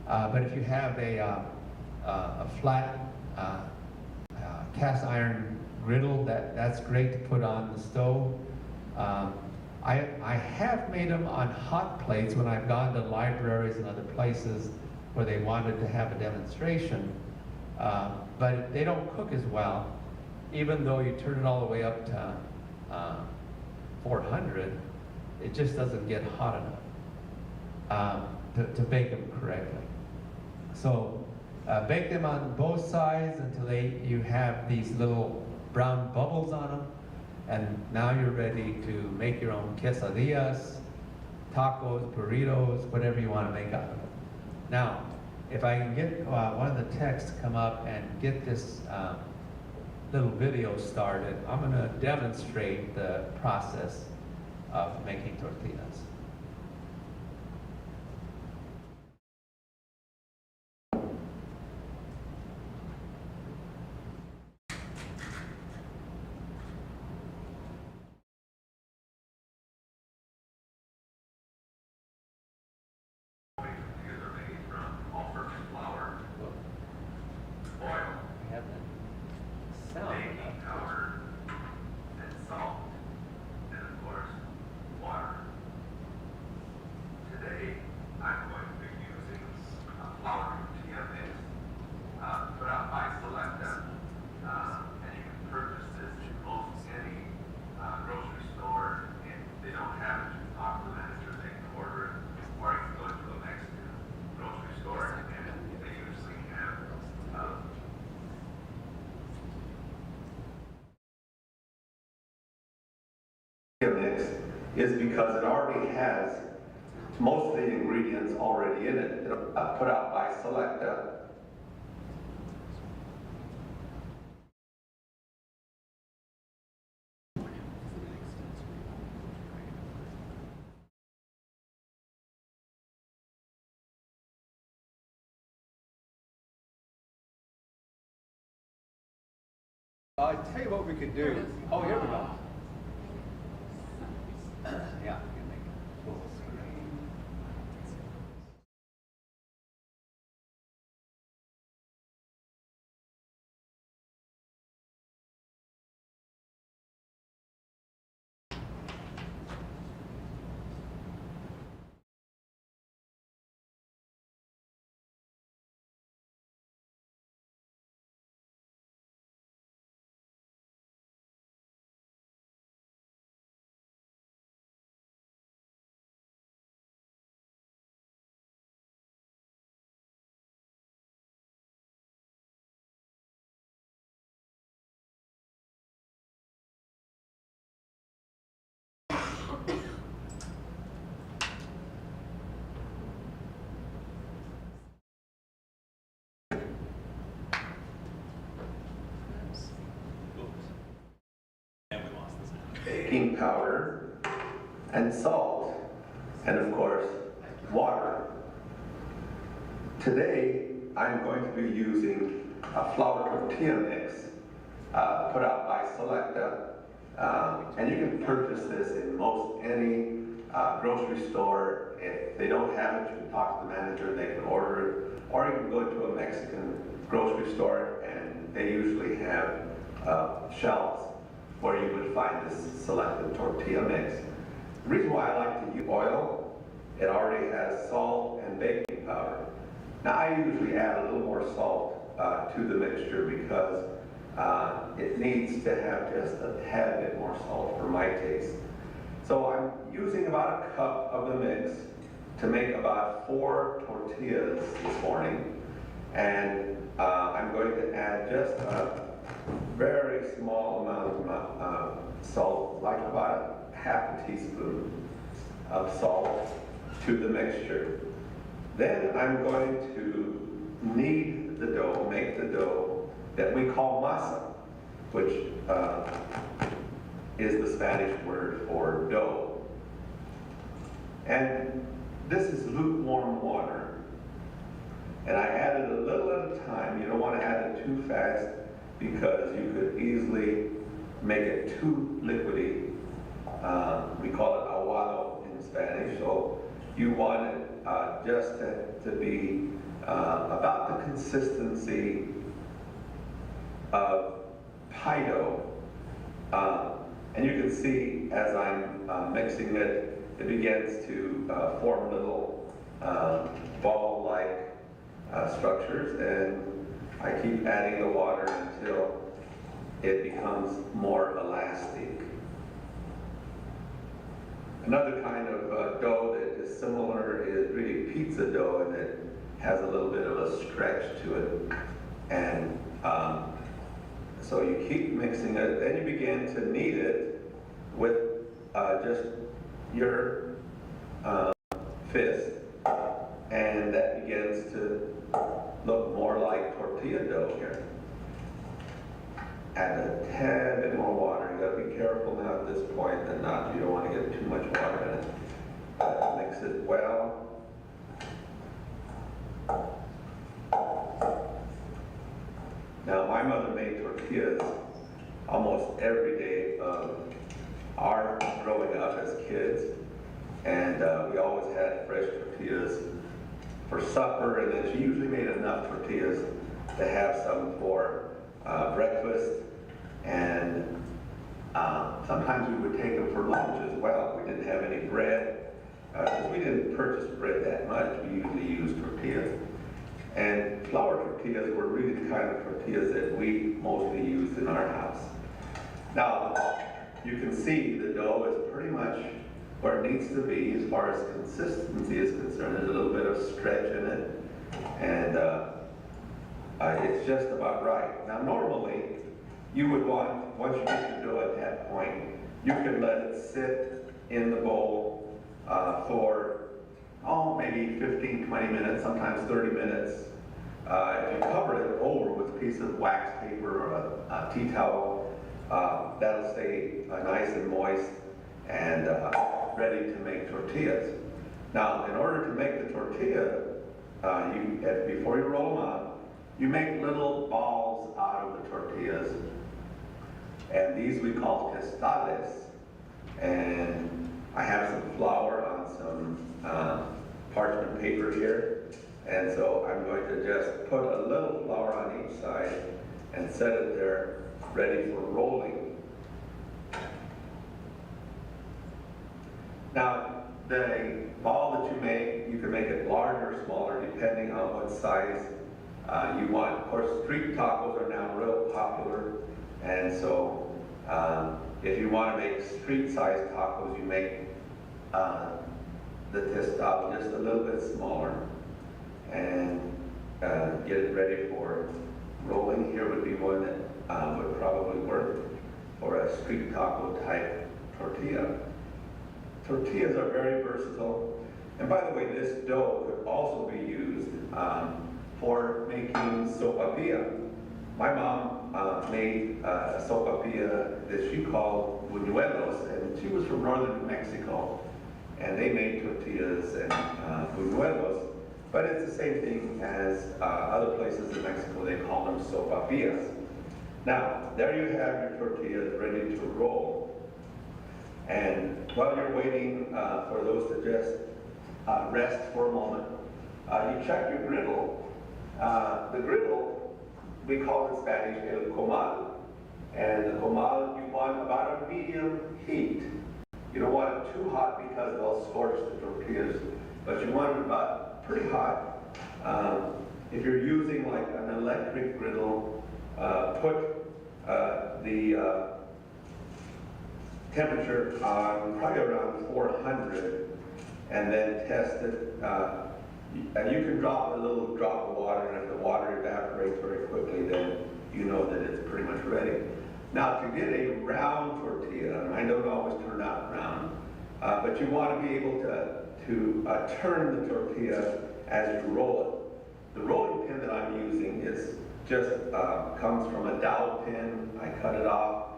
but if you have a flat cast iron griddle, that's great to put on the stove. I have made them on hot plates when I've gone to libraries and other places where they wanted to have a demonstration, but they don't cook as well. Even though you turn it all the way up to 400, it just doesn't get hot enough to bake them correctly. So bake them on both sides until you have these little brown bubbles on them, and now you're ready to make your own quesadillas, tacos, burritos, whatever you want to make out of it. Now, if I can get one of the techs to come up and get this little video started, I'm going to demonstrate the process of making tortillas. is because it already has most of the ingredients already in it, put out by Selecta. I tell you what we could do. Oh, here we go. Yeah. Baking powder and salt, and of course, water. Today, I'm going to be using a flour tortilla mix put out by Selecta, and you can purchase this in most any grocery store. If they don't have it, you can talk to the manager, they can order it, or you can go to a Mexican grocery store, and they usually have shelves where you would find this selected tortilla mix. The reason why I like to use oil, it already has salt and baking powder. Now I usually add a little more salt to the mixture because it needs to have just a tad bit more salt for my taste. So I'm using about a cup of the mix to make about 4 tortillas this morning. And I'm going to add just a very small amount of salt, like about ½ teaspoon of salt to the mixture. Then I'm going to knead the dough, make the dough that we call masa, which is the Spanish word for dough. And this is lukewarm water. And I add it a little at a time. You don't want to add it too fast because you could easily make it too liquidy. We call it aguado in Spanish. So you want it just to be about the consistency of pie dough. And you can see as I'm mixing it, it begins to form little ball-like structures, and I keep adding the water until it becomes more elastic. Another kind of dough that is similar is really pizza dough, and it has a little bit of a stretch to it. And so you keep mixing it, then you begin to knead it with just your fist, and that begins to look more like tortilla dough here. Add a tad bit more water. You gotta be careful now at this point that you don't want to get too much water in it. Mix it well. Now my mother made tortillas almost every day of our growing up as kids, and we always had fresh tortillas for supper, and then she usually made enough tortillas to have some for breakfast, and sometimes we would take them for lunch as well. We didn't have any bread, because we didn't purchase bread that much. We usually used tortillas. And flour tortillas were really the kind of tortillas that we mostly used in our house. Now, you can see the dough is pretty much where it needs to be as far as consistency is concerned. There's a little bit of stretch in it, and it's just about right. Now normally, you would want, once you get your dough at that point, You can let it sit in the bowl for, maybe 15, 20 minutes, sometimes 30 minutes. If you cover it over with a piece of wax paper or a tea towel, that'll stay nice and moist and ready to make tortillas. Now, in order to make the tortilla, before you roll them up, you make little balls out of the tortillas, and these we call testales. And I have some flour on some parchment paper here, and so I'm going to just put a little flour on each side and set it there ready for rolling. Now, the ball that you make, you can make it larger or smaller depending on what size you want. Of course, street tacos are now real popular, and so if you want to make street-sized tacos, you make the testado just a little bit smaller and get it ready for rolling. Here would be one that would probably work for a street taco type tortilla. Tortillas are very versatile. And by the way, this dough could also be used for making sopapilla. My mom made a sopapilla that she called buñuelos, and she was from northern Mexico, and they made tortillas and buñuelos, but it's the same thing as other places in Mexico. They call them sopapillas. Now, there you have your tortillas ready to roll. And while you're waiting for those to just rest for a moment, you check your griddle. The griddle, we call in Spanish el comal. And the comal, you want about a medium heat. You don't want it too hot because they'll scorch the tortillas, but you want it about pretty hot. If you're using like an electric griddle, put the temperature on probably around 400 and then test it. And you can drop a little drop of water, and if the water evaporates very quickly, then you know that it's pretty much ready. Now, to get a round tortilla, and I don't always turn out round, but you want to be able to turn the tortilla as you roll it. The rolling pin that I'm using is just comes from a dowel pin. I cut it off.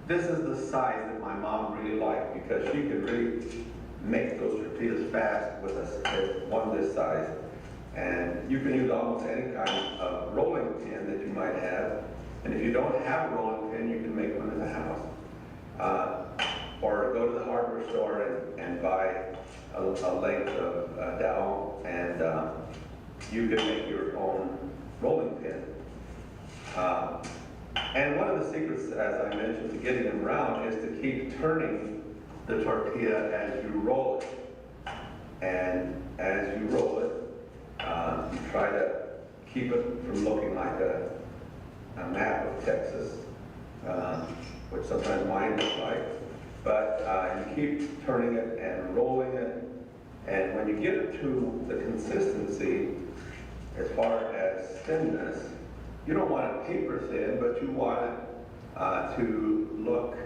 This is the size that my mom really liked because she could really make those tortillas fast with one this size. And you can use almost any kind of rolling pin that you might have. And if you don't have a rolling pin, you can make one in the house. Or go to the hardware store and buy a length of dowel, and you can make your own rolling pin. And one of the secrets, as I mentioned, to getting them round is to keep turning the tortilla as you roll it. And as you roll it, you try to keep it from looking like a map of Texas, which sometimes mine looks like. But you keep turning it and rolling it. And when you get it to the consistency, as far as thinness, you don't want it paper thin, but you want it to look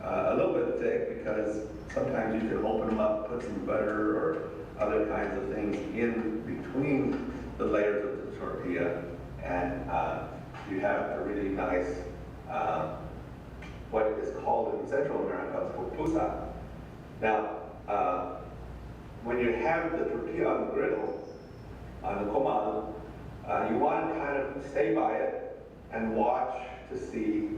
a little bit thick, because sometimes you can open them up, put some butter or other kinds of things in between the layers of the tortilla, and you have a really nice, what is called in Central America, pupusa. Now, when you have the tortilla on the griddle, on the comal, you want to kind of stay by it and watch to see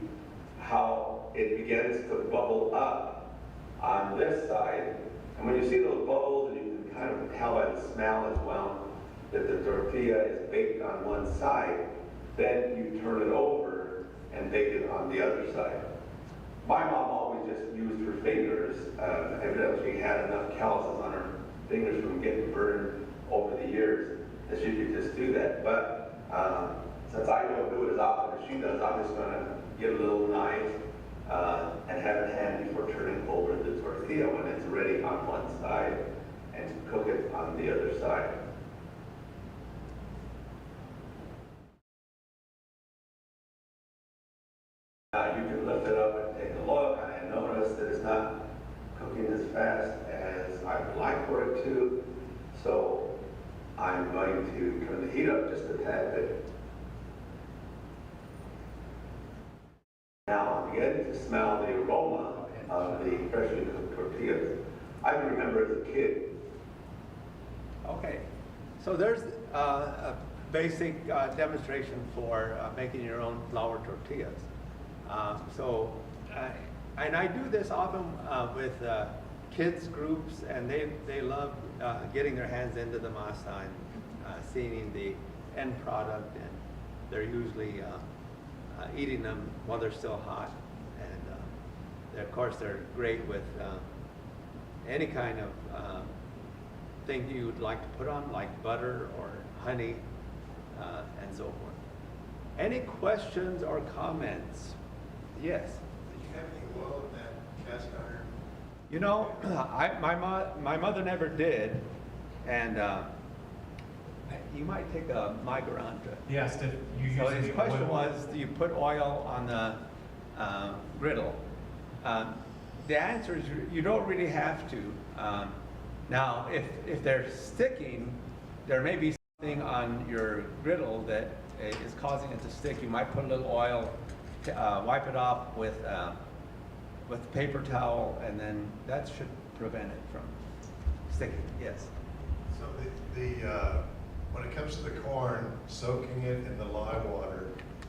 how it begins to bubble up on this side. And when you see those bubbles, and you can kind of tell by the smell as well that the tortilla is baked on one side, then you turn it over and bake it on the other side. My mom always just used her fingers. Evidently she had enough calluses on her fingers from getting burned over the years that she could just do that. But since I don't do it as often as she does, I'm just going to get a little knife and have it handy for turning over the tortilla when it's ready on one side, and cook it on the other side. Now you can lift it up and take a look, and I notice that it's not cooking as fast as I would like for it to. So I'm going to turn the heat up just a tad bit. Now I'm beginning to smell the aroma of the freshly cooked tortillas. I can remember as a kid. Okay, so there's a basic demonstration for making your own flour tortillas. And I do this often with kids groups, and they love getting their hands into the masa and seeing the end product, and they're usually eating them while they're still hot. And of course, they're great with any kind of thing you would like to put on, like butter or honey, and so forth. Any questions or comments? Yes. Did you have any oil in that cast iron? You know, my mother never did, and you might take a mic around to it. Yes, if you So use his question was, do you put oil on the griddle? The answer is you don't really have to. Now, if they're sticking, there may be something on your griddle that is causing it to stick. You might put a little oil, wipe it off with paper towel, and then that should prevent it from sticking. Yes. So when it comes to the corn, soaking it in the lye water,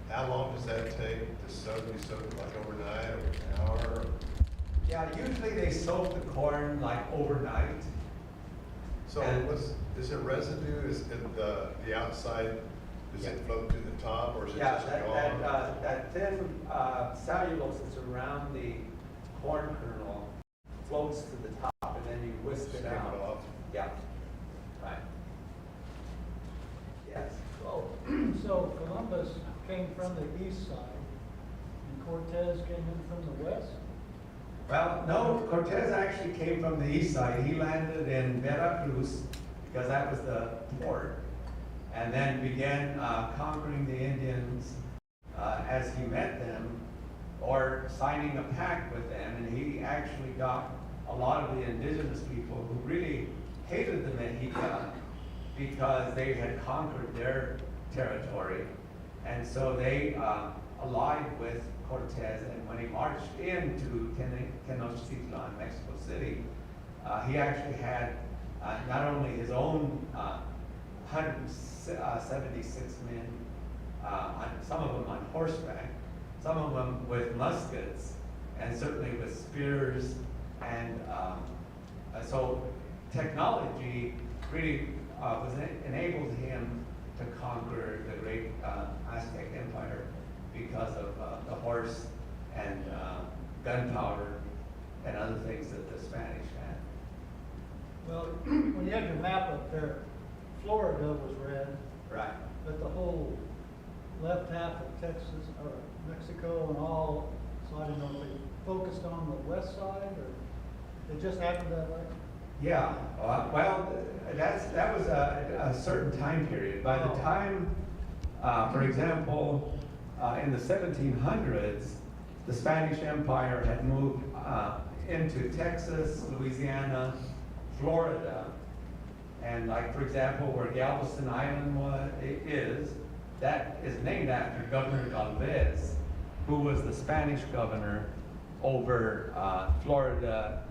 how long does that take to soak? You soak it like overnight or an hour? Yeah, usually they soak the corn like overnight. So is there residue? Is it the outside, does it float to the top, or is it Yeah, just gone? that thin cellulose that's around the corn kernel floats to the top, and then you whisk it Skim out. it off. Yeah, right. Yes. So Columbus came from the east side, and Cortez came in from the west? Well, no, Cortez actually came from the east side. He landed in Veracruz because that was the port, and then began conquering the Indians as he met them, or signing a pact with them. And he actually got a lot of the indigenous people who really hated the Mexica because they had conquered their territory. And so they allied with Cortez, and when he marched into Tenochtitlan, Mexico City, he actually had not only his own 176 men, some of them on horseback, some of them with muskets, and certainly with spears. And so technology really enabled him to conquer the great Aztec Empire because of the horse and gunpowder and other things that the Spanish had. Well, when you have your map up there, Florida was red, Right. but the whole left half of Texas, or Mexico and all, so I don't know if they focused on the west side, or it just happened that way? Yeah, well, that was a certain time period. By the time, for example, in the 1700s, the Spanish Empire had moved into Texas, Louisiana, Florida, and like, for example, where Galveston Island is, that is named after Governor Galvez, who was the Spanish governor over Florida,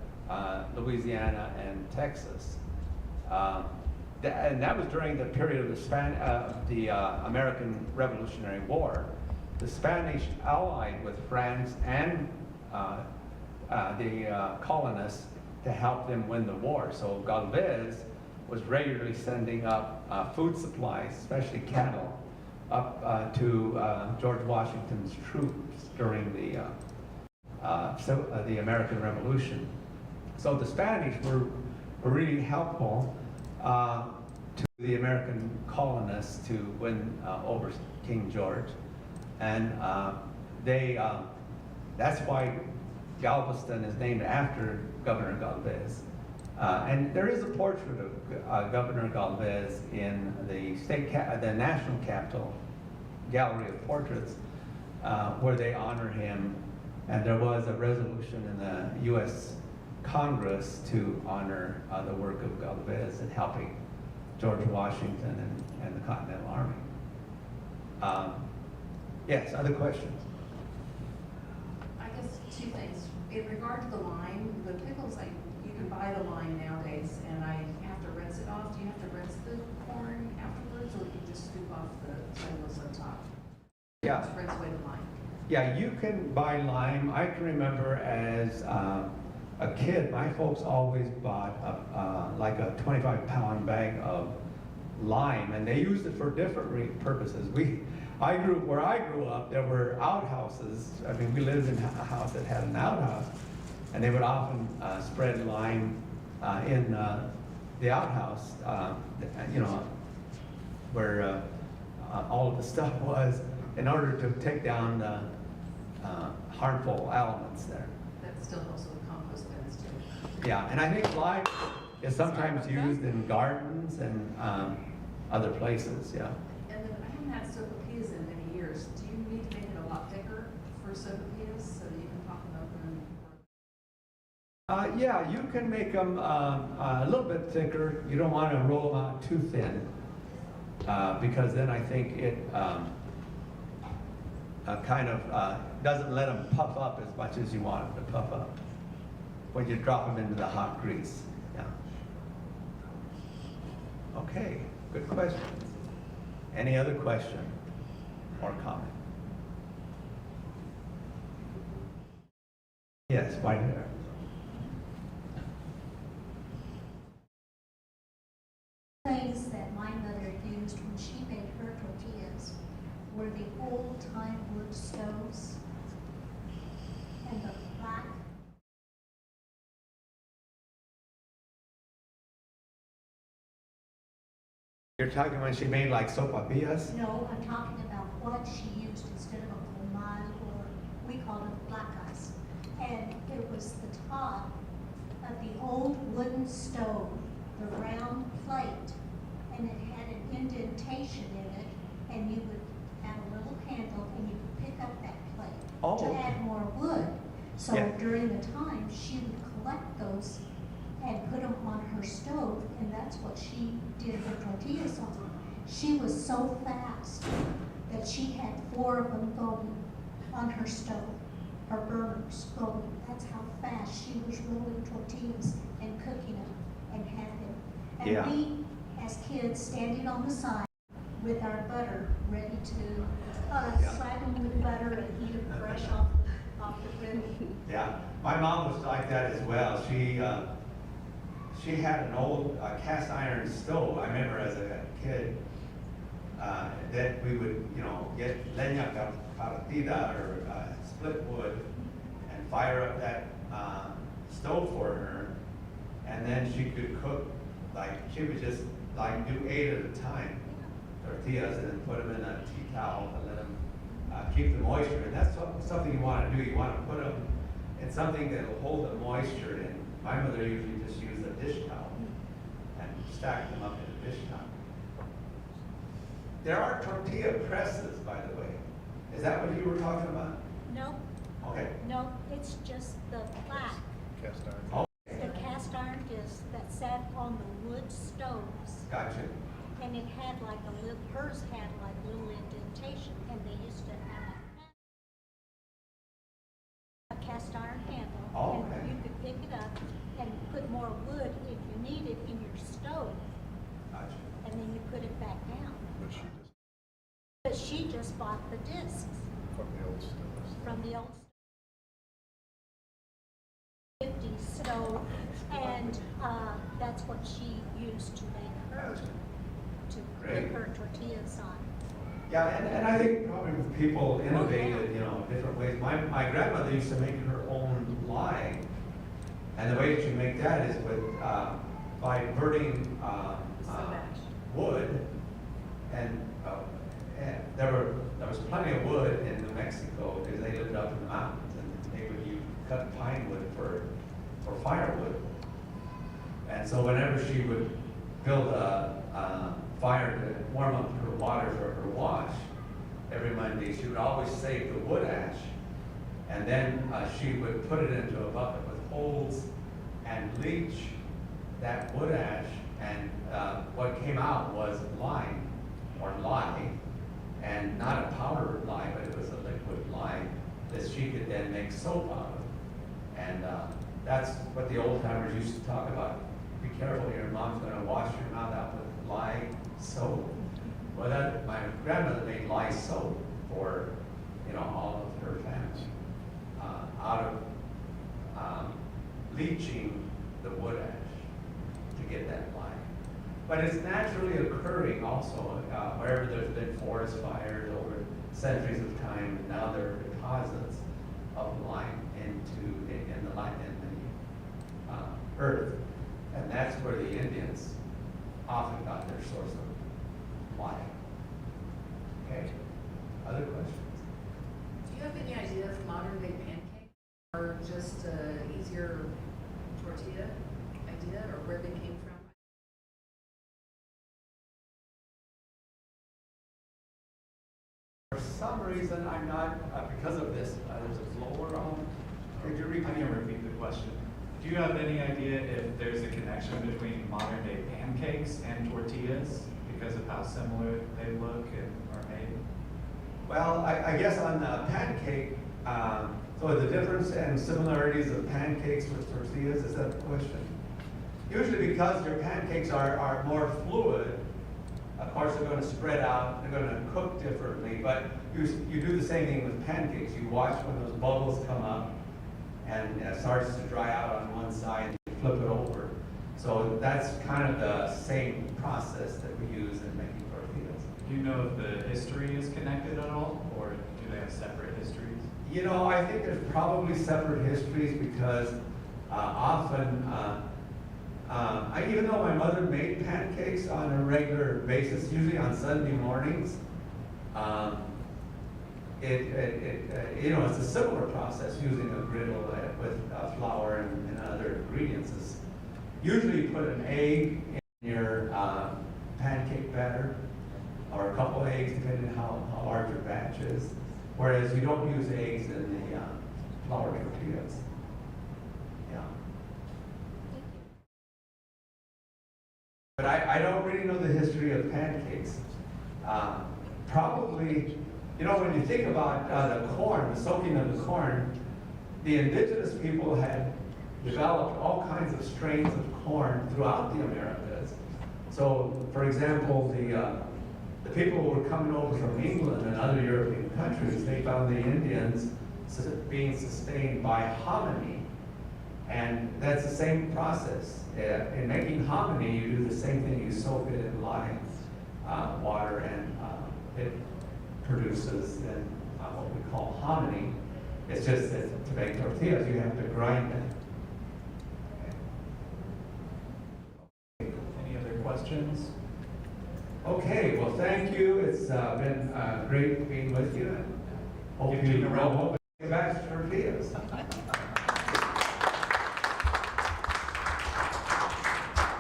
Louisiana, and Texas. And that was during the period of the American Revolutionary War. The Spanish allied with France and the colonists to help them win the war. So Galvez was regularly sending up food supplies, especially cattle, up to George Washington's troops during the American Revolution. So the Spanish were really helpful to the American colonists to win over King George. And that's why Galveston is named after Governor Galvez. And there is a portrait of Governor Galvez in the National Capitol Gallery of Portraits, where they honor him And there was a resolution in the U.S. Congress to honor the work of Galvez in helping George Washington and the Continental Army. Yes, other questions? I guess two things. In regard to the lime, the pickles, like, you can buy the lime nowadays, and I have to rinse it off. Do you have to rinse the corn afterwards, or you just scoop off the cellulose on top? Yeah. Just rinse away the lime. Yeah, you can buy lime. I can remember as a kid, my folks always bought like a 25-pound bag of lime, and they used it for different purposes. Where I grew up, there were outhouses. I mean, we lived in a house that had an outhouse, and they would often spread lime in the outhouse, you know, where all of the stuff was, in order to take down the harmful elements there. That still helps with compost bins too. Yeah, and I think lime is sometimes used in gardens and other places, yeah. And then I haven't had sopapillas in many years. Do you need to make it a lot thicker for sopapillas so that you can pop them open? Yeah, you can make them a little bit thicker. You don't want to roll them out too thin because then I think it kind of doesn't let them puff up as much as you want them to puff up when you drop them into the hot grease. Yeah. Okay, good question. Any other question or comment? Yes, right there. Things that my mother used when she made her tortillas were the old-time wood stoves and the black. You're talking when she made like sopapillas? No, I'm talking about what she used instead of a comal, or we called it black ice. And it was the top of the old wooden stove, the round plate, and it had an indentation in it, and you would have a little handle and you could pick up that plate to add more wood. So during the time, she would collect those and put them on her stove, and that's what she did her tortillas on. She was so fast that she had 4 of them going on her stove, her burners going. That's how fast she was rolling tortillas and cooking them and had them. And we, as kids, standing on the side with our butter, ready to slap them with butter and eat them fresh off the grill. Yeah, my mom was like that as well. She had an old cast iron stove. I remember as a kid that we would, you know, get leña partida or split wood and fire up that stove for her, and then she could cook. Like she would just like do 8 at a time, tortillas, and then put them in a tea towel and let them keep the moisture. And that's something you want to do. You want to put them in something that will hold the moisture in. My mother usually just used a dish towel and stacked them up in a dish towel. There are tortilla presses, by the way. Is that what you were talking about? No, Okay. no, it's just the black. Cast iron. Oh, The cast iron disc that sat on the wood stoves, gotcha. and it had like a little, hers had like a little indentation, and they used to have a cast iron handle, Oh, okay. and you could pick it up and put more wood if you needed in your stove, Gotcha. and then you put it back down. But she just But she just bought the discs from the old stoves. from the old 50s stove, and that's what she used to make her, Gotcha. to Great. put her tortillas on. Yeah, and I think probably people innovated, you know, different ways. My grandmother used to make her own lye, and the way that you make that is with by burning wood, and there was plenty of wood in New Mexico because they lived up in the mountains, and they would use cut pine wood for firewood. And so whenever she would build a fire to warm up her water for her wash every Monday, she would always save the wood ash, and then she would put it into a bucket with holes and bleach that wood ash, and what came out was lime, or lye, and not a powdered lye, but it was a liquid lye that she could then make soap out of. And that's what the old timers used to talk about. Be careful, your mom's gonna wash your mouth out with lye soap. Well, my grandmother made lye soap for, all of her family, out of bleaching the wood ash to get that lye. But it's naturally occurring also wherever there's been forest fires over centuries of time. Now there are deposits of lime in the earth, and that's where the Indians often got their source of lime. Okay, other questions? Do you have any idea if modern day pancakes are just easier tortilla idea, or where they came from? For some reason, I'm not, because of this, there's a blower on. Could you repeat? I can repeat the question. Do you have any idea if there's a connection between modern day pancakes and tortillas because of how similar they look and are made? Well, I guess on pancake, so the difference and similarities of pancakes with tortillas, is that the question? Usually because your pancakes are more fluid, of course they're going to spread out, they're going to cook differently, but you do the same thing with pancakes. You watch when those bubbles come up and it starts to dry out on one side, you flip it over. So that's kind of the same process that we use in making tortillas. Do you know if the history is connected at all, or do they have separate histories? I think there's probably separate histories because often, even though my mother made pancakes on a regular basis, usually on Sunday mornings, it's a similar process using a griddle with flour and other ingredients. Usually you put an egg in your pancake batter, or a couple eggs depending on how large your batch is, whereas you don't use eggs in the flour tortillas. Yeah. But I don't really know the history of pancakes. Probably, when you think about the corn, the soaking of the corn, the indigenous people had developed all kinds of strains of corn throughout the Americas. So, for example, the people who were coming over from England and other European countries, they found the Indians being sustained by hominy. And that's the same process. In making hominy, you do the same thing. You soak it in lime, water, and it produces then what we call hominy. It's just that to make tortillas, you have to grind it. Any other questions? Okay, well, thank you. It's been great being with you. And hope you hope you get back to tortillas.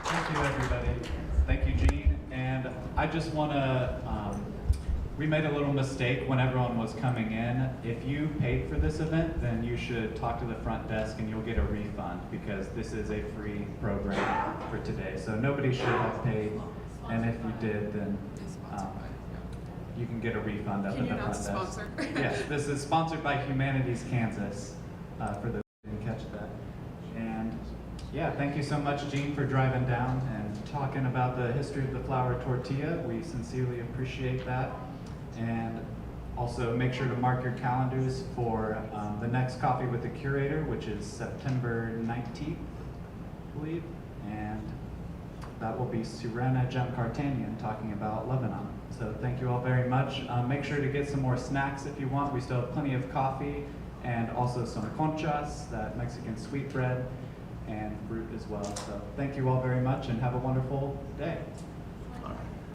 Thank you, everybody. Thank you, Gene. And I just want to, we made a little mistake when everyone was coming in. If you paid for this event, then you should talk to the front desk and you'll get a refund, because this is a free program for today. So nobody should have paid. And if you did, then you can get a refund up at the front desk. Can you not sponsor? Yes, this is sponsored by Humanities Kansas, for those who didn't catch that. And yeah, thank you so much, Gene, for driving down and talking about the history of the flour tortilla. We sincerely appreciate that. And also make sure to mark your calendars for the next Coffee with the Curator, which is September 19th, I believe. And that will be Surena Jemkartanian talking about Lebanon. So thank you all very much. Make sure to get some more snacks if you want. We still have plenty of coffee and also some conchas, that Mexican sweetbread, and fruit as well. So thank you all very much and have a wonderful day.